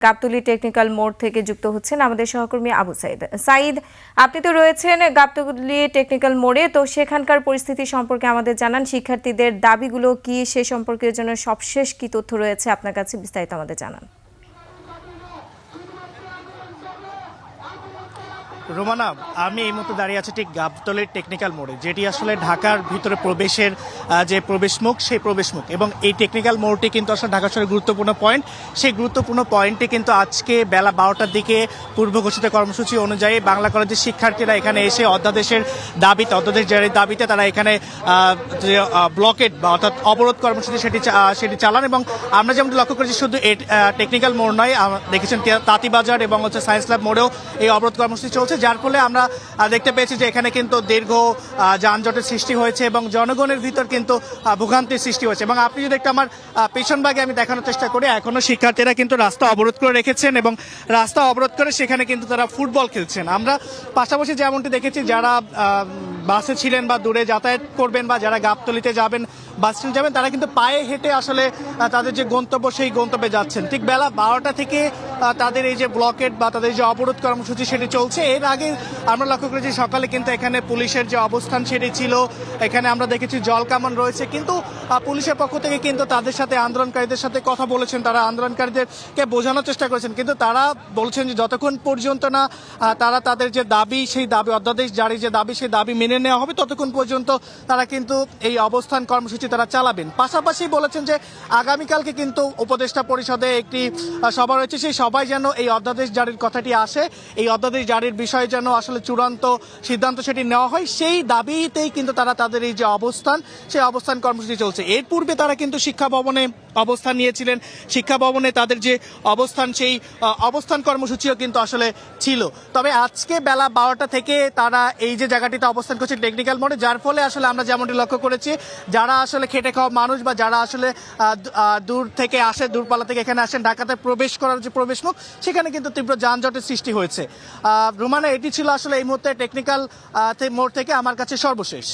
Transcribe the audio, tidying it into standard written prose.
Gabtali technical মোড় থেকে যুক্ত হচ্ছেন আমাদের সহকর্মী আবু সাইদ। সাইদ, আপনি তো রয়েছেন গাবতলী টেকনিক্যাল মোড়ে, তো সেখানকার পরিস্থিতি সম্পর্কে আমাদের জানান। শিক্ষার্থীদের দাবিগুলো কি, সে সম্পর্কে জন্য সবশেষ কি তথ্য রয়েছে আপনার কাছে, বিস্তারিত আমাদের জানান। রোমানা, আমি এই মুহূর্তে দাঁড়িয়ে আছি ঠিক গাবতলীর টেকনিক্যাল মোড়ে, যেটি আসলে ঢাকার ভিতরে প্রবেশের যে প্রবেশমুখ, সেই প্রবেশমুখ। এবং এই টেকনিক্যাল মোড়টি কিন্তু আসলে ঢাকা শহরের গুরুত্বপূর্ণ পয়েন্ট। সেই গুরুত্বপূর্ণ পয়েন্টে কিন্তু আজকে বেলা 12টার দিকে পূর্ব ঘোষিত কর্মসূচি অনুযায়ী বাংলা কলেজের শিক্ষার্থীরা এখানে এসে অধ্যাদেশের দাবিতে, অধ্যাদেশ জারির দাবিতে তারা এখানে যে ব্লকেট বা অর্থাৎ অবরোধ কর্মসূচি সেটি চালান। এবং আমরা যেমন লক্ষ্য করেছি, শুধু টেকনিক্যাল মোড় নয়, দেখেছেন তাঁতিবাজার এবং সায়েন্স ল্যাব মোড়েও এই অবরোধ কর্মসূচি চলছে, যার ফলে আমরা দেখতে পেয়েছি যে এখানে কিন্তু দীর্ঘ যানজটের সৃষ্টি হয়েছে এবং জনগণের ভিতর কিন্তু ভোগান্তির সৃষ্টি হয়েছে। এবং আপনি যদি একটু আমার পেছন ভাগে আমি দেখানোর চেষ্টা করি, এখনো শিক্ষার্থীরা কিন্তু রাস্তা অবরোধ করে রেখেছেন এবং রাস্তা অবরোধ করে সেখানে কিন্তু তারা ফুটবল খেলছেন। আমরা পাশাপাশি যেমনটি দেখেছি, যারা বাসে ছিলেন বা দূরে যাতায়াত করবেন বা যারা গাবতলীতে যাবেন, বাস স্ট্যান্ড যাবেন, তারা কিন্তু পায়ে হেঁটে আসলে তাদের যে গন্তব্য, সেই গন্তব্যে যাচ্ছেন। ঠিক বেলা 12টা থেকে তাদের এই যে ব্লকেট বা তাদের যে অবরোধ কর্মসূচি সেটি চলছে। এর আগে আমরা লক্ষ্য করেছি সকালে কিন্তু এখানে পুলিশের যে অবস্থান সেটি ছিল, এখানে আমরা দেখেছি জল কামান রয়েছে, কিন্তু পুলিশের পক্ষ থেকে কিন্তু তাদের সাথে, আন্দোলনকারীদের সাথে কথা বলেছেন, তারা আন্দোলনকারীদেরকে বোঝানোর চেষ্টা করেছেন, কিন্তু তারা বলছেন যে যতক্ষণ পর্যন্ত না তারা তাদের যে দাবি, সেই দাবি, অধ্যাদেশ জারি যে দাবি, সেই দাবি মেনে নেওয়া হবে, ততক্ষণ পর্যন্ত তারা কিন্তু এই অবস্থান কর্মসূচি তারা চালাবেন। পাশাপাশি বলেছেন যে আগামীকালকে কিন্তু উপদেষ্টা পরিষদে একটি সভা রয়েছে, সেই সবাই যেন এই অধ্যাদেশ জারির কথাটি আসে, এই অধ্যাদেশ জারির বিষয়ে যেন আসলে চূড়ান্ত সিদ্ধান্ত সেটি নেওয়া হয়, সেই দাবিতেই কিন্তু তারা তাদের এই যে অবস্থান, সেই অবস্থান কর্মসূচি চলছে। এর পূর্বে তারা কিন্তু শিক্ষা ভবনে অবস্থান নিয়েছিলেন, শিক্ষা ভবনে তাদের যে অবস্থান, সেই অবস্থান কর্মসূচিও কিন্তু আসলে ছিল। তবে আজকে বেলা 12টা থেকে তারা এই যে জায়গাটিতে অবস্থান করছে টেকনিক্যাল মোড়ে, যার ফলে আসলে আমরা যেমনটি লক্ষ্য করেছি, যারা আসলে খেটে খাওয়া মানুষ বা যারা আসলে দূর থেকে আসে, দূরপাল্লা থেকে এখানে আসেন ঢাকাতে প্রবেশ করার যে প্রবেশমুখ, সেখানে কিন্তু তীব্র যানজটের সৃষ্টি হয়েছে। রোমানা, এটি ছিল আসলে এই মুহূর্তে টেকনিক্যাল মোড় থেকে আমার কাছে সর্বশেষ।